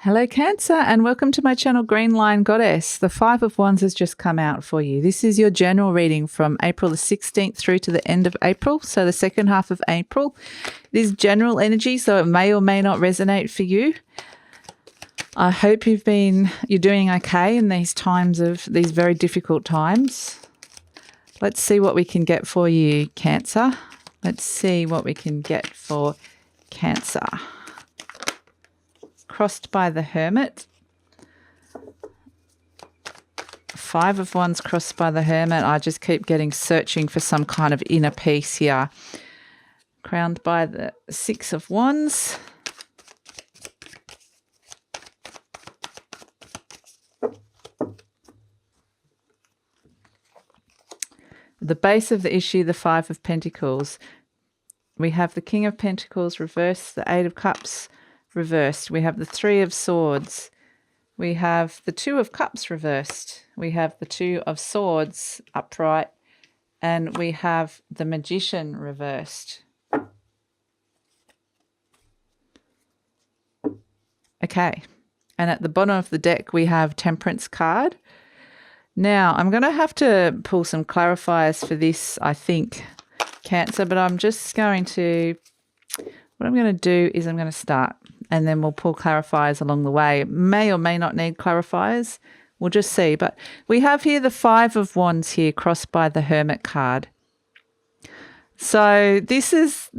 Hello Cancer and welcome to my channel GreenLion Goddess. The Five of Wands has just come out for you. This is your general reading from April the 16th through to the end of April, so the second half of April. It is general energy, so it may or may not resonate for you. I hope you're doing okay in these times of these very difficult times. Let's see what we can get for you, Cancer. Let's see what we can get for Cancer. Crossed by the Hermit. Five of Wands crossed by the Hermit. I just keep searching for some kind of inner peace here. Crowned by the Six of Wands. The base of the issue, the Five of Pentacles. We have the King of Pentacles reversed, the Eight of Cups reversed. We have the Three of Swords. We have the Two of Cups reversed. We have the Two of Swords upright. And we have the Magician reversed. Okay. And at the bottom of the deck, we have Temperance card. Now, I'm going to have to pull some clarifiers for this, I think, Cancer, but I'm just going to, what I'm going to do is I'm going to start and then we'll pull clarifiers along the way. It may or may not need clarifiers. We'll just see. But we have here the Five of Wands here crossed by the Hermit card. So this is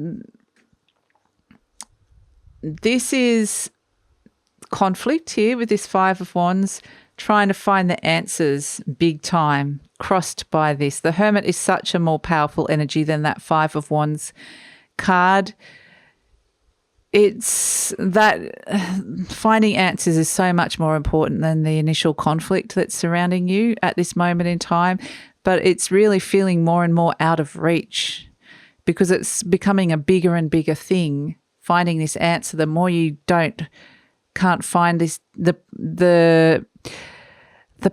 conflict here with this Five of Wands, trying to find the answers big time, crossed by this. The Hermit is such a more powerful energy than that Five of Wands card. It's that finding answers is so much more important than the initial conflict that's surrounding you at this moment in time, but it's really feeling more and more out of reach because it's becoming a bigger and bigger thing. Finding this answer, the more you can't find this, the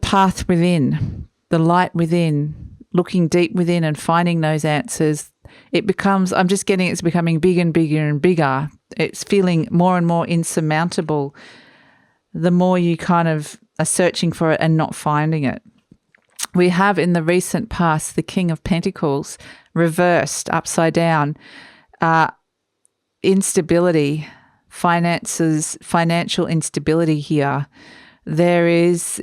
path within, the light within, looking deep within and finding those answers, it's becoming bigger and bigger and bigger. It's feeling more and more insurmountable the more you kind of are searching for it and not finding it. We have in the recent past the King of Pentacles reversed, upside down, instability, financial instability here. There is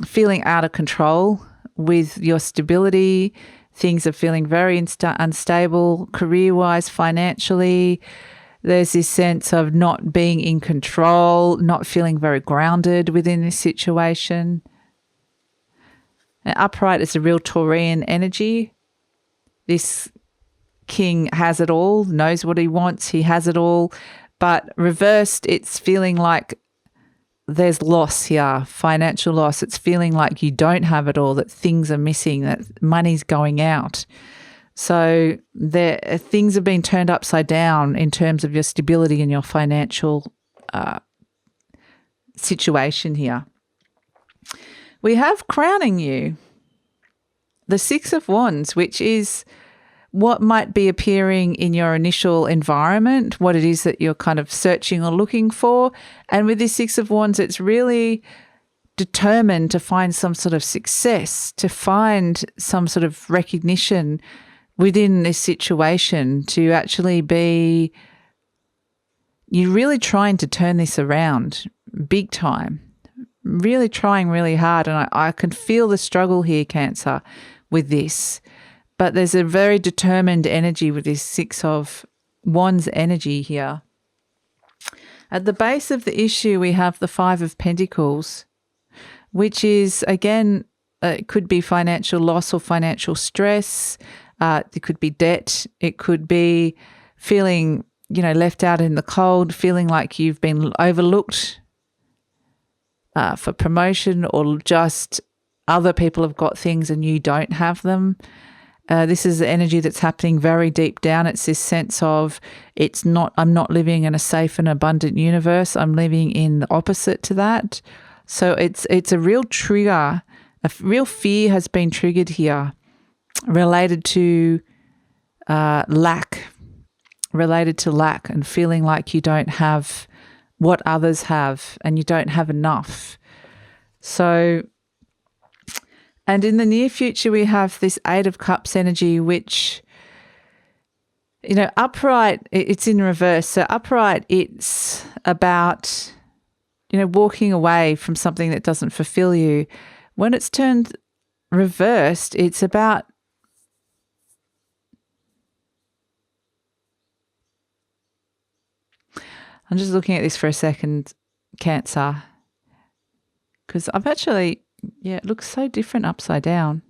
feeling out of control with your stability. Things are feeling very unstable career-wise, financially. There's this sense of not being in control, not feeling very grounded within this situation. And upright is a real Taurian energy. This king has it all, knows what he wants, he has it all. But reversed, it's feeling like there's loss here, financial loss. It's feeling like you don't have it all, that things are missing, that money's going out. So things have been turned upside down in terms of your stability and your financial situation here. We have crowning you the Six of Wands, which is what might be appearing in your initial environment, what it is that you're kind of searching or looking for. And with this Six of Wands, it's really determined to find some sort of success, to find some sort of recognition within this situation, to actually be, you're really trying to turn this around big time, really trying really hard. And I can feel the struggle here, Cancer, with this. But there's a very determined energy with this Six of Wands energy here. At the base of the issue, we have the Five of Pentacles, which is, again, it could be financial loss or financial stress. It could be debt. It could be feeling, left out in the cold, feeling like you've been overlooked for promotion, or just other people have got things and you don't have them. This is the energy that's happening very deep down. It's this sense of I'm not living in a safe and abundant universe. I'm living in the opposite to that. So it's a real trigger. A real fear has been triggered here related to lack and feeling like you don't have what others have and you don't have enough. So, and in the near future, we have this Eight of Cups energy, which, you know, upright, it's in reverse. So upright, it's about, you know, walking away from something that doesn't fulfill you. When it's turned reversed, it's about I'm just looking at this for a second, Cancer, because I've actually, it looks so different upside down.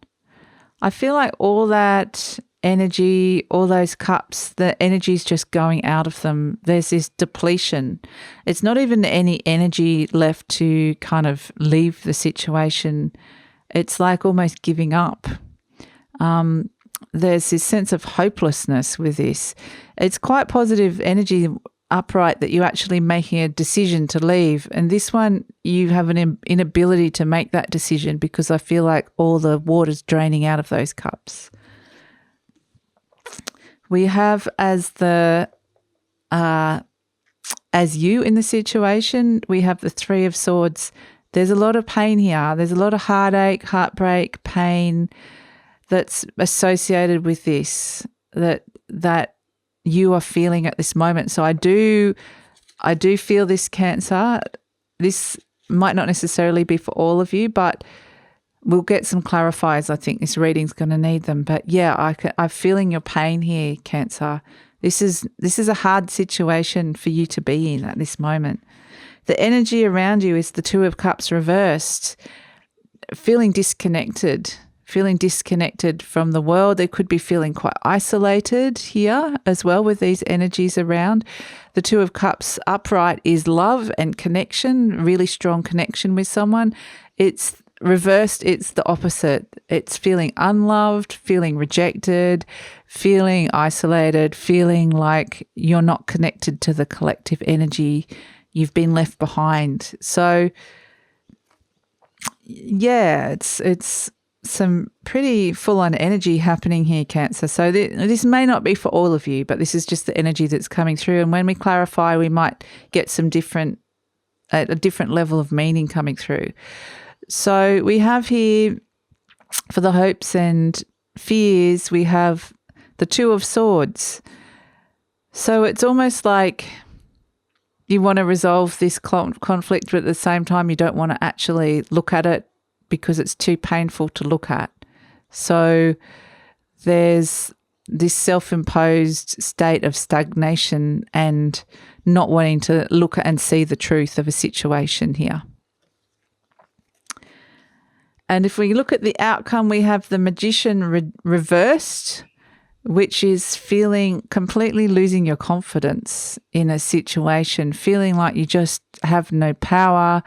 I feel like all that energy, all those cups, the energy's just going out of them. There's this depletion. It's not even any energy left to kind of leave the situation. It's like almost giving up. There's this sense of hopelessness with this. It's quite positive energy upright that you're actually making a decision to leave. And this one, you have an inability to make that decision because I feel like all the water's draining out of those cups. We have as you in the situation, we have the Three of Swords. There's a lot of pain here. There's a lot of heartache, heartbreak, pain that's associated with this, that you are feeling at this moment. So I do feel this, Cancer. This might not necessarily be for all of you, but we'll get some clarifiers. I think this reading's going to need them. But yeah, I'm feeling your pain here, Cancer. This is a hard situation for you to be in at this moment. The energy around you is the Two of Cups reversed, feeling disconnected from the world. They could be feeling quite isolated here as well with these energies around. The Two of Cups upright is love and connection, really strong connection with someone. It's reversed, it's the opposite. It's feeling unloved, feeling rejected, feeling isolated, feeling like you're not connected to the collective energy. You've been left behind. So yeah, it's some pretty full-on energy happening here, Cancer. So this may not be for all of you, but this is just the energy that's coming through. And when we clarify, we might get a different level of meaning coming through. So we have here, for the hopes and fears, we have the Two of Swords. So it's almost like you want to resolve this conflict, but at the same time you don't want to actually look at it because it's too painful to look at. So there's this self-imposed state of stagnation and not wanting to look at and see the truth of a situation here. And if we look at the outcome, we have the Magician reversed, which is feeling completely losing your confidence in a situation, feeling like you just have no power,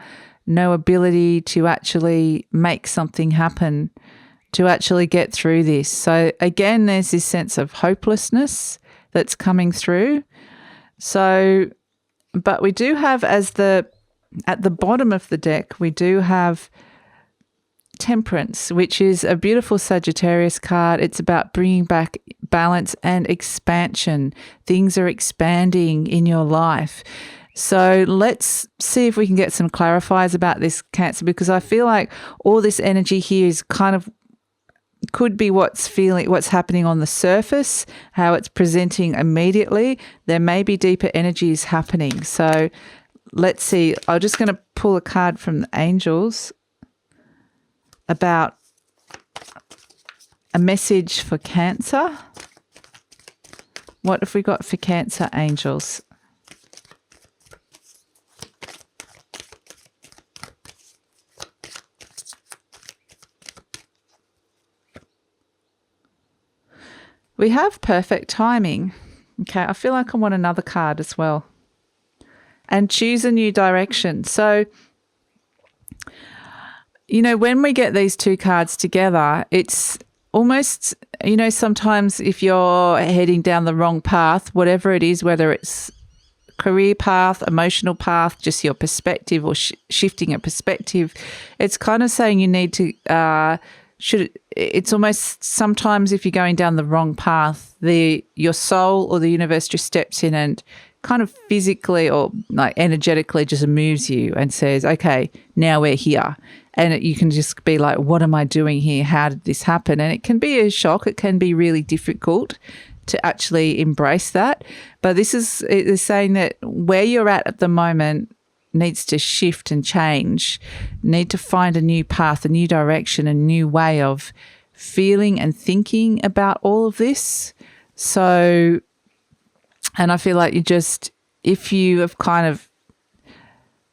no ability to actually make something happen, to actually get through this. So again, there's this sense of hopelessness that's coming through. So, but we do have at the bottom of the deck, we do have Temperance, which is a beautiful Sagittarius card. It's about bringing back balance and expansion. Things are expanding in your life. So let's see if we can get some clarifiers about this, Cancer, because I feel like all this energy here is kind of could be what's happening on the surface, how it's presenting immediately. There may be deeper energies happening. So let's see. I'm just going to pull a card from the angels about a message for Cancer. What have we got for Cancer, angels? We have perfect timing. Okay, I feel like I want another card as well. And choose a new direction. So, you know, when we get these two cards together, it's almost, you know, sometimes if you're heading down the wrong path, whatever it is, whether it's career path, emotional path, just your perspective or shifting a perspective, it's kind of saying you need to it's almost sometimes if you're going down the wrong path, your soul or the universe just steps in and kind of physically or like energetically just moves you and says, okay, now we're here. And you can just be like, what am I doing here? How did this happen? And it can be a shock. It can be really difficult to actually embrace that. But it is saying that where you're at the moment needs to shift and change, need to find a new path, a new direction, a new way of feeling and thinking about all of this. So, and I feel like if you have kind of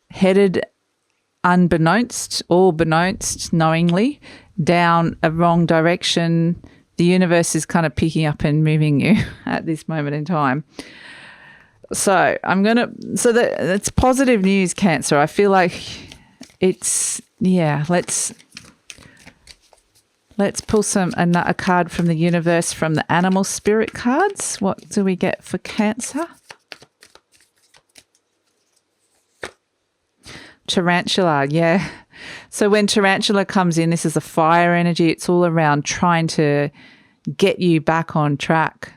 headed unbeknownst or beknownst knowingly down a wrong direction, the universe is kind of picking up and moving you at this moment in time. So that's positive news, Cancer. I feel like let's pull a card from the universe from the animal spirit cards. What do we get for Cancer? Tarantula, yeah. So when tarantula comes in, this is a fire energy. It's all around trying to get you back on track.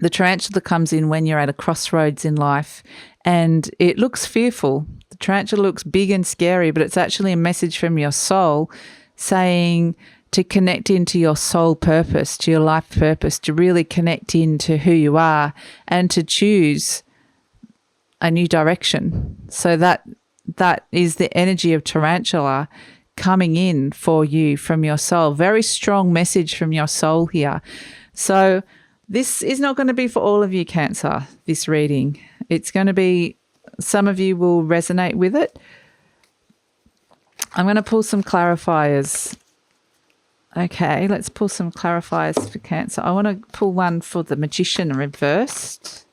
The tarantula comes in when you're at a crossroads in life and it looks fearful. The tarantula looks big and scary, but it's actually a message from your soul saying to connect into your soul purpose, to your life purpose, to really connect into who you are and to choose a new direction. So that is the energy of tarantula coming in for you from your soul. Very strong message from your soul here. So this is not going to be for all of you, Cancer, this reading. It's going to be, some of you will resonate with it. I'm going to pull some clarifiers. Okay, let's pull some clarifiers for Cancer. I want to pull one for the Magician reversed.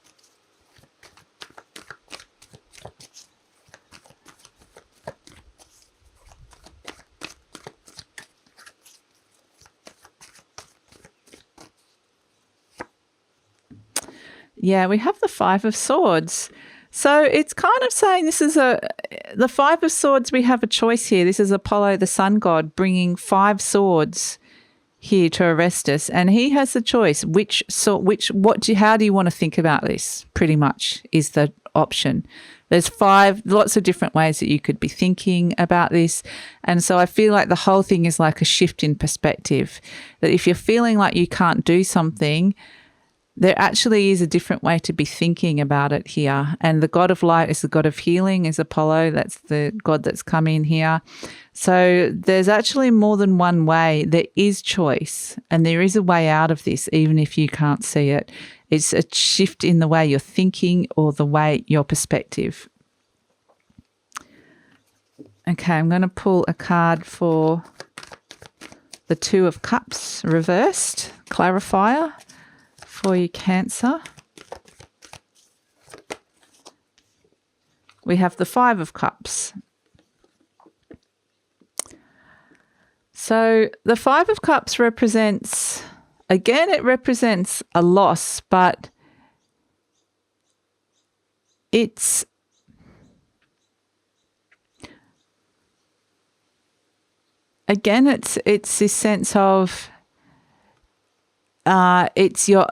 Yeah, we have the Five of Swords. So it's kind of saying the Five of Swords, we have a choice here. This is Apollo, the sun god, bringing 5 swords here to arrest us. And he has the choice. How do you want to think about this? Pretty much is the option. There's lots of different ways that you could be thinking about this. And so I feel like the whole thing is like a shift in perspective, that if you're feeling like you can't do something, there actually is a different way to be thinking about it here. And the god of light is the god of healing, is Apollo. That's the god that's come in here. So there's actually more than one way. There is choice and there is a way out of this, even if you can't see it. It's a shift in the way you're thinking or the way your perspective. Okay, I'm going to pull a card for the Two of Cups reversed, clarifier. For you, Cancer. We have the Five of Cups. So the Five of Cups represents a loss, but it's this sense of it's your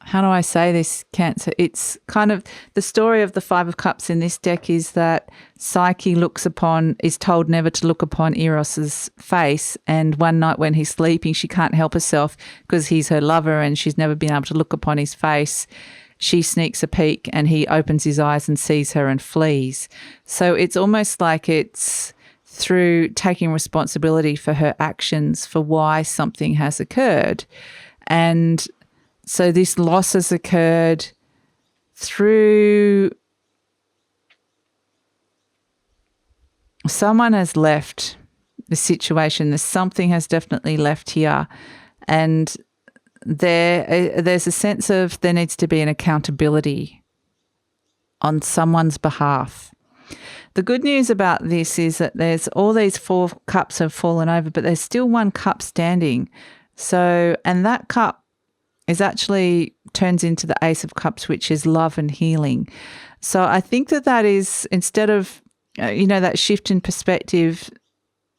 how do I say this, Cancer? It's kind of the story of the Five of Cups in this deck is that Psyche is told never to look upon Eros's face, and one night when he's sleeping, she can't help herself because he's her lover and she's never been able to look upon his face. She sneaks a peek and he opens his eyes and sees her and flees. So it's almost like it's through taking responsibility for her actions, for why something has occurred. And so this loss has occurred through someone has left the situation. Something has definitely left here. And there's a sense of there needs to be an accountability on someone's behalf. The good news about this is that there's all these 4 cups have fallen over, but there's still 1 cup standing. So, and that cup is actually turns into the Ace of Cups, which is love and healing. So I think that is, instead of, that shift in perspective,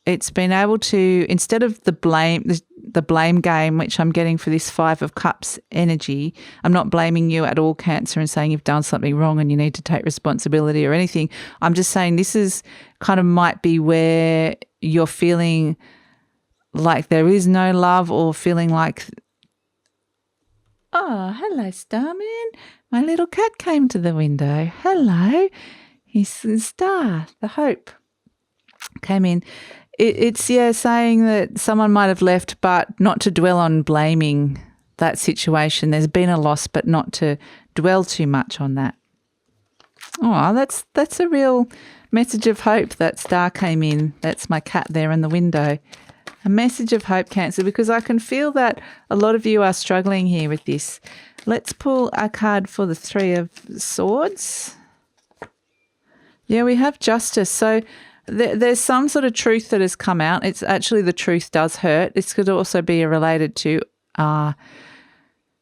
it's been able to, instead of the blame, the blame game, which I'm getting for this Five of Cups energy. I'm not blaming you at all, Cancer, and saying you've done something wrong and you need to take responsibility or anything. I'm just saying this is kind of might be where you're feeling like there is no love, or feeling like, oh, hello, Starman. My little cat came to the window. Hello. He's the star, the hope came in. It's saying that someone might have left, but not to dwell on blaming that situation. There's been a loss, but not to dwell too much on that. Oh, that's a real message of hope. That star came in. That's my cat there in the window. A message of hope, Cancer, because I can feel that a lot of you are struggling here with this. Let's pull a card for the Three of Swords. Yeah, we have Justice. So there's some sort of truth that has come out. It's actually, the truth does hurt. This could also be related to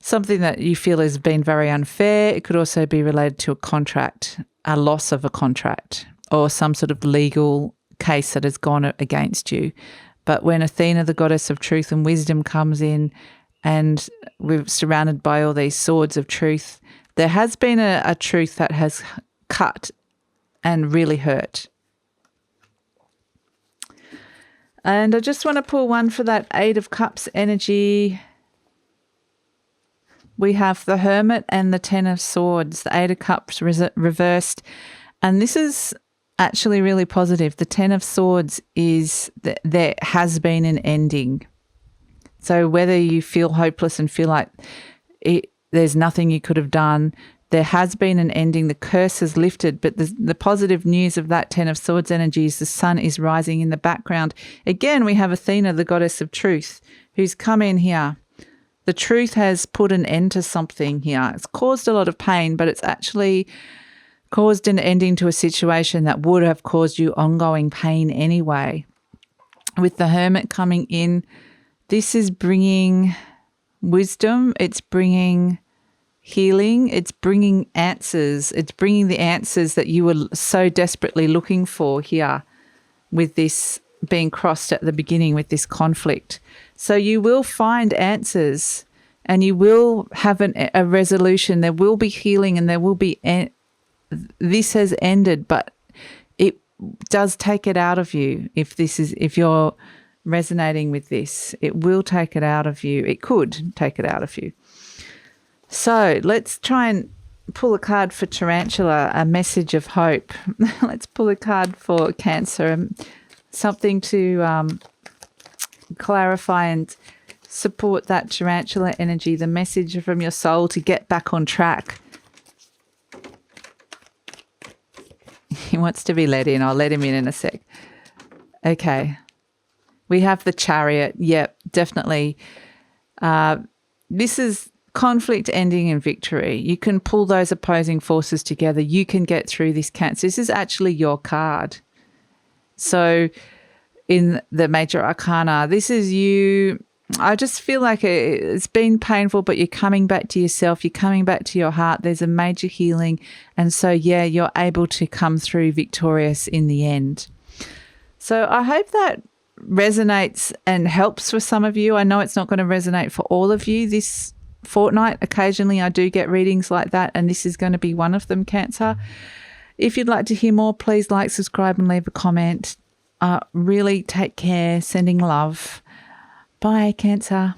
something that you feel has been very unfair. It could also be related to a contract, a loss of a contract, or some sort of legal case that has gone against you. But when Athena, the goddess of truth and wisdom, comes in and we're surrounded by all these swords of truth, there has been a truth that has cut and really hurt. And I just want to pull one for that Eight of Cups energy. We have the Hermit and the Ten of Swords, the Eight of Cups reversed. And this is actually really positive. The Ten of Swords is that there has been an ending. So whether you feel hopeless and feel like there's nothing you could have done, there has been an ending. The curse has lifted, but the positive news of that Ten of Swords energy is the sun is rising in the background. Again, we have Athena, the goddess of truth, who's come in here. The truth has put an end to something here. It's caused a lot of pain, but it's actually caused an ending to a situation that would have caused you ongoing pain anyway. With the Hermit coming in, this is bringing wisdom. It's bringing healing. It's bringing answers. It's bringing the answers that you were so desperately looking for here with this being crossed at the beginning with this conflict. So you will find answers and you will have a resolution. There will be healing and there will be this has ended, but it does take it out of you. If you're resonating with this, it will take it out of you. It could take it out of you. So let's try and pull a card for Tarantula, a message of hope. Let's pull a card for Cancer, something to clarify and support that Tarantula energy, the message from your soul to get back on track. He wants to be let in. I'll let him in a sec. Okay. We have the Chariot. Yep, definitely. This is conflict ending in victory. You can pull those opposing forces together. You can get through this, Cancer. This is actually your card. So in the Major Arcana, this is you. I just feel like it's been painful, but you're coming back to yourself. You're coming back to your heart. There's a major healing. And so, yeah, you're able to come through victorious in the end. So I hope that resonates and helps for some of you. I know it's not going to resonate for all of you this fortnight. Occasionally I do get readings like that, and this is going to be one of them, Cancer. If you'd like to hear more, please like, subscribe and leave a comment. Really take care. Sending love. Bye, Cancer.